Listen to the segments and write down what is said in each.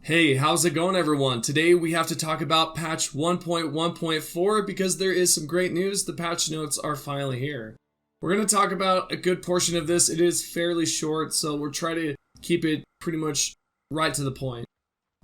Hey, how's it going everyone? Today we have to talk about patch 1.1.4 because there is some great news. The patch notes are finally here. We're going to talk about a good portion of this. It is fairly short, so we'll try to keep it pretty much right to the point.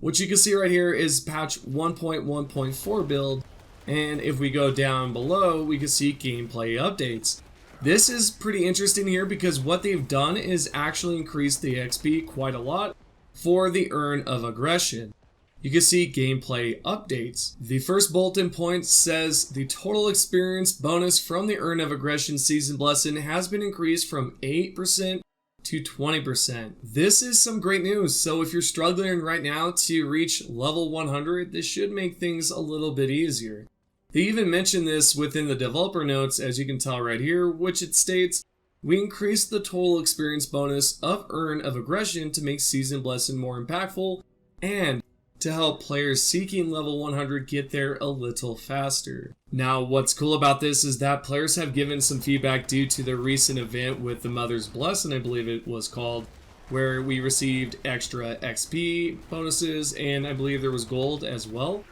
What you can see right here is patch 1.1.4 build, and if we go down below, we can see gameplay updates. This is pretty interesting here because what they've done is actually increase the XP quite a lot for the Urn of Aggression. You can see gameplay updates. The first bulletin point says the total experience bonus from the Urn of Aggression Season Blessing has been increased from 8% to 20%. This is some great news. So if you're struggling right now to reach level 100, this should make things a little bit easier. They even mention this within the developer notes, as you can tell right here, which it states, we increased the total experience bonus of Urn of Aggression to make Season Blessing more impactful and to help players seeking level 100 get there a little faster. Now, what's cool about this is that players have given some feedback due to the recent event with the Mother's Blessing, I believe it was called, where we received extra XP bonuses and I believe there was gold as well.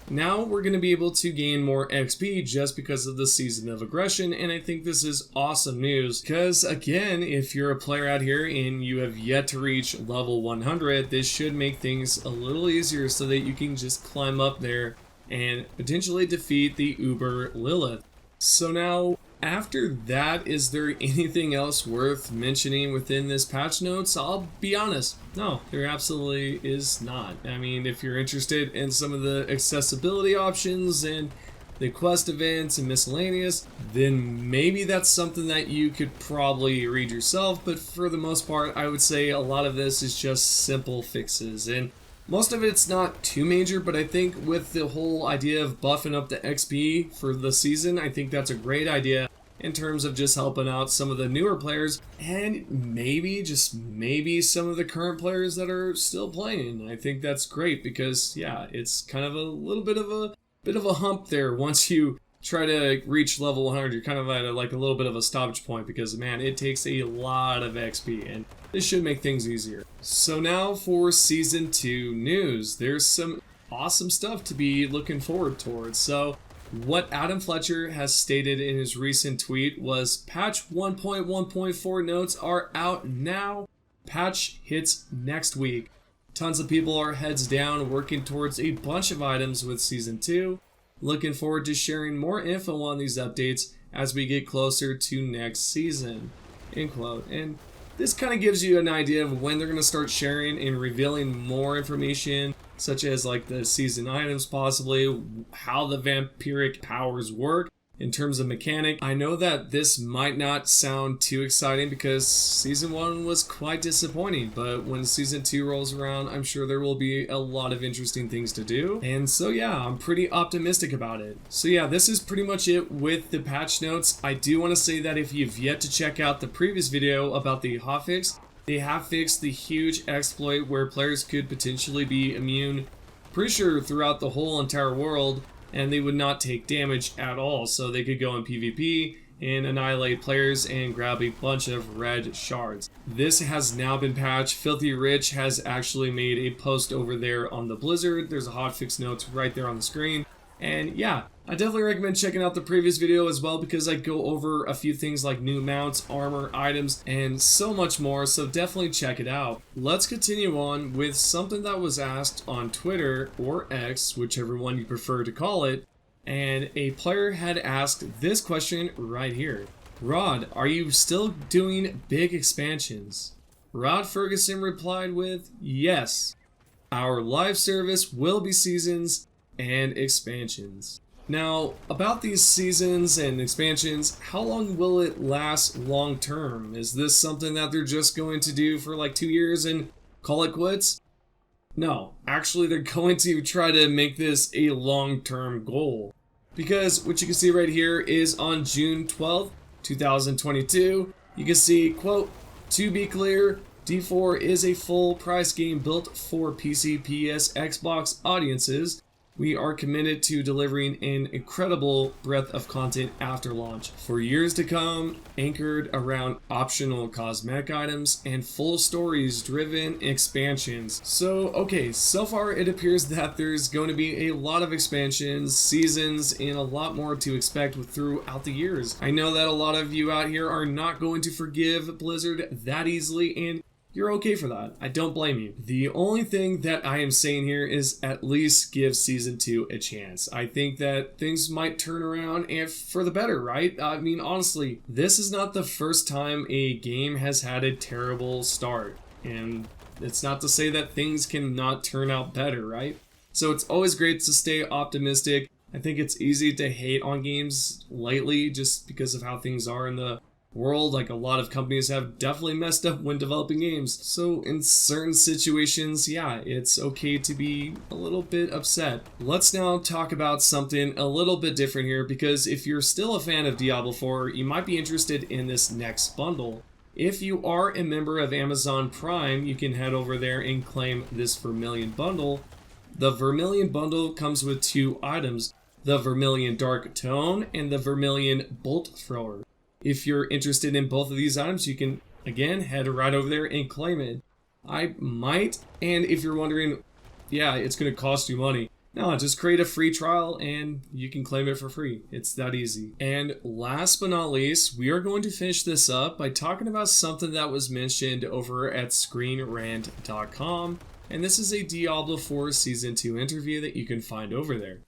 Now we're going to be able to gain more XP just because of the Season of Aggression, and I think this is awesome news because, again, if you're a player out here and you have yet to reach level 100, this should make things a little easier so that you can just climb up there and potentially defeat the Uber Lilith. So now, after that, is there anything else worth mentioning within this patch notes? I'll be honest, no, there absolutely is not. I mean, if you're interested in some of the accessibility options and the quest events and miscellaneous, then maybe that's something that you could probably read yourself, but for the most part, I would say a lot of this is just simple fixes, and most of it's not too major, but I think with the whole idea of buffing up the XP for the season, I think that's a great idea in terms of just helping out some of the newer players and maybe, just maybe, some of the current players that are still playing. I think that's great because, yeah, it's kind of a little bit of a hump there. Once you try to reach level 100, you're kind of at a little bit of a stoppage point because, man, it takes a lot of XP and this should make things easier. So now for Season 2 news. There's some awesome stuff to be looking forward towards. So what Adam Fletcher has stated in his recent tweet was patch 1.1.4 notes are out now. Patch hits next week. Tons of people are heads down working towards a bunch of items with Season 2. Looking forward to sharing more info on these updates as we get closer to next season. End quote. And this kind of gives you an idea of when they're going to start sharing and revealing more information, such as like the season items possibly, how the vampiric powers work in terms of mechanic. I know that this might not sound too exciting because Season 1 was quite disappointing, but when Season 2 rolls around, I'm sure there will be a lot of interesting things to do. And so yeah, I'm pretty optimistic about it. So yeah, this is pretty much it with the patch notes. I do want to say that if you've yet to check out the previous video about the Hotfix, they have fixed the huge exploit where players could potentially be immune, pretty sure throughout the whole entire world, and they would not take damage at all, so they could go in PvP and annihilate players and grab a bunch of red shards. This has now been patched. Filthy Rich has actually made a post over there on the Blizzard. There's a hotfix notes right there on the screen. And yeah, I definitely recommend checking out the previous video as well because I go over a few things like new mounts, armor, items, and so much more, so definitely check it out. Let's continue on with something that was asked on Twitter or X, whichever one you prefer to call it, and a player had asked this question right here. Rod, are you still doing big expansions? Rod Ferguson replied with, yes. Our live service will be seasons and expansions. Now, about these seasons and expansions, how long will it last long term? Is this something that they're just going to do for like 2 years and call it quits? No, actually they're going to try to make this a long-term goal. Because what you can see right here is on June 12th, 2022, you can see, quote, to be clear, D4 is a full price game built for PC, PS, Xbox audiences. We are committed to delivering an incredible breadth of content after launch for years to come, anchored around optional cosmetic items and full stories driven expansions. So far it appears that there's going to be a lot of expansions, seasons, and a lot more to expect throughout the years. I know that a lot of you out here are not going to forgive Blizzard that easily, and you're okay for that. I don't blame you. The only thing that I am saying here is at least give Season 2 a chance. I think that things might turn around and for the better, right? I mean, honestly, this is not the first time a game has had a terrible start. And it's not to say that things cannot turn out better, right? So it's always great to stay optimistic. I think it's easy to hate on games lately just because of how things are in the world. Like, a lot of companies have definitely messed up when developing games. So in certain situations, yeah, it's okay to be a little bit upset. Let's now talk about something a little bit different here, because if you're still a fan of Diablo 4, you might be interested in this next bundle. If you are a member of Amazon Prime, you can head over there and claim this Vermilion bundle. The Vermilion bundle comes with 2 items, the Vermilion Dark Tome and the Vermilion Bolt Thrower. If you're interested in both of these items, you can, again, head right over there and claim it. I might, and if you're wondering, yeah, it's going to cost you money. No, just create a free trial and you can claim it for free. It's that easy. And last but not least, we are going to finish this up by talking about something that was mentioned over at ScreenRant.com. And this is a Diablo 4 Season 2 interview that you can find over there.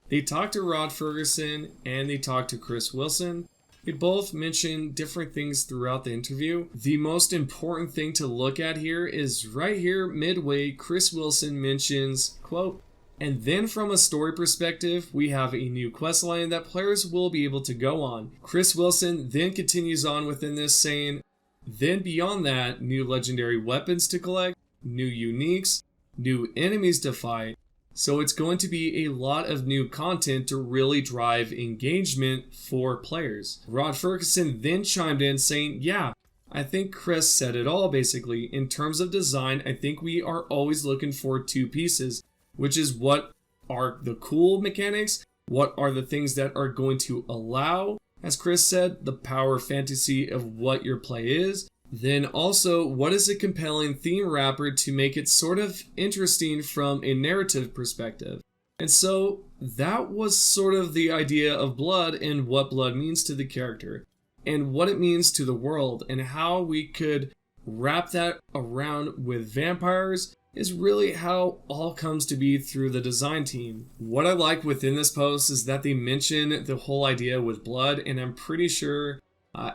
They talked to Rod Ferguson and they talked to Chris Wilson. They both mention different things throughout the interview. The most important thing to look at here is right here midway, Chris Wilson mentions, quote, "And then from a story perspective, we have a new questline that players will be able to go on." Chris Wilson then continues on within this saying, "Then beyond that, new legendary weapons to collect, new uniques, new enemies to fight. So it's going to be a lot of new content to really drive engagement for players." Rod Ferguson then chimed in saying, "Yeah, I think Chris said it all basically. In terms of design, I think we are always looking for 2 pieces, which is what are the cool mechanics, what are the things that are going to allow, as Chris said, the power fantasy of what your play is. Then also, what is a compelling theme wrapper to make it sort of interesting from a narrative perspective?" And so that was sort of the idea of blood and what blood means to the character and what it means to the world, and how we could wrap that around with vampires is really how all comes to be through the design team. What I like within this post is that they mention the whole idea with blood, and I'm pretty sure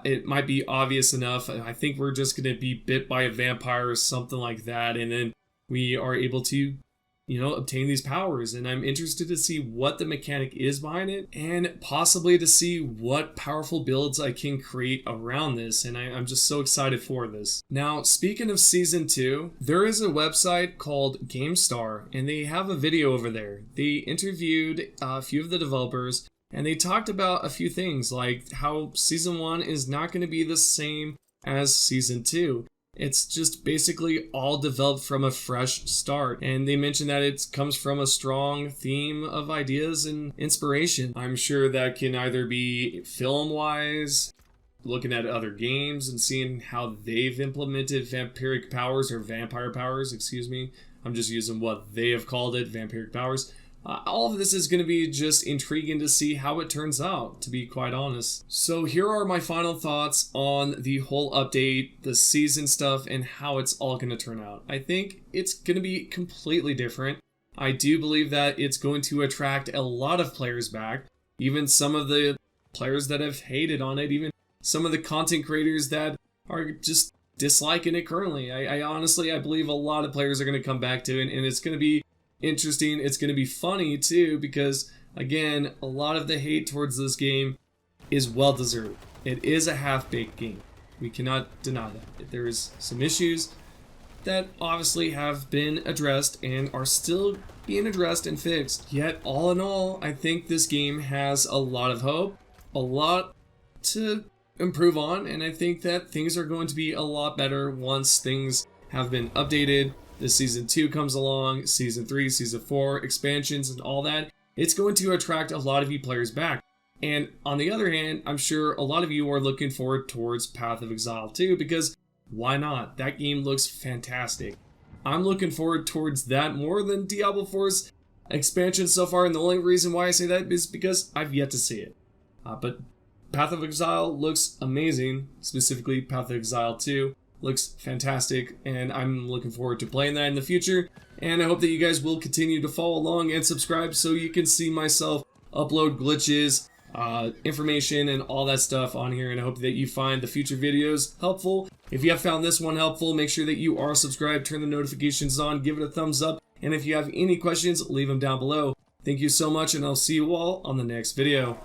it might be obvious enough. I think we're just going to be bit by a vampire or something like that, and then we are able to, obtain these powers. And I'm interested to see what the mechanic is behind it, and possibly to see what powerful builds I can create around this. And I'm just so excited for this. Now, speaking of Season 2, there is a website called GameStar, and they have a video over there. They interviewed a few of the developers, and they talked about a few things, like how Season 1 is not going to be the same as Season 2. It's just basically all developed from a fresh start. And they mentioned that it comes from a strong theme of ideas and inspiration. I'm sure that can either be film-wise, looking at other games and seeing how they've implemented vampiric powers, or vampire powers, excuse me. I'm just using what they have called it, vampiric powers. All of this is going to be just intriguing to see how it turns out, to be quite honest. So here are my final thoughts on the whole update, the season stuff, and how it's all going to turn out. I think it's going to be completely different. I do believe that it's going to attract a lot of players back, even some of the players that have hated on it, even some of the content creators that are just disliking it currently. I honestly believe a lot of players are going to come back to it, and it's going to be interesting. It's going to be funny too, because again, a lot of the hate towards this game is well deserved. It is a half-baked game. We cannot deny that. There's some issues that obviously have been addressed and are still being addressed and fixed. Yet all in all, I think this game has a lot of hope, a lot to improve on, and I think that things are going to be a lot better once things have been updated the Season 2 comes along, Season 3, Season 4, expansions and all that, it's going to attract a lot of you players back. And on the other hand, I'm sure a lot of you are looking forward towards Path of Exile 2, because why not? That game looks fantastic. I'm looking forward towards that more than Diablo 4's expansion so far, and the only reason why I say that is because I've yet to see it. But Path of Exile looks amazing, specifically Path of Exile 2 looks fantastic, and I'm looking forward to playing that in the future, and I hope that you guys will continue to follow along and subscribe so you can see myself upload glitches, information, and all that stuff on here, and I hope that you find the future videos helpful. If you have found this one helpful, make sure that you are subscribed, turn the notifications on, give it a thumbs up, and if you have any questions, leave them down below. Thank you so much, and I'll see you all on the next video.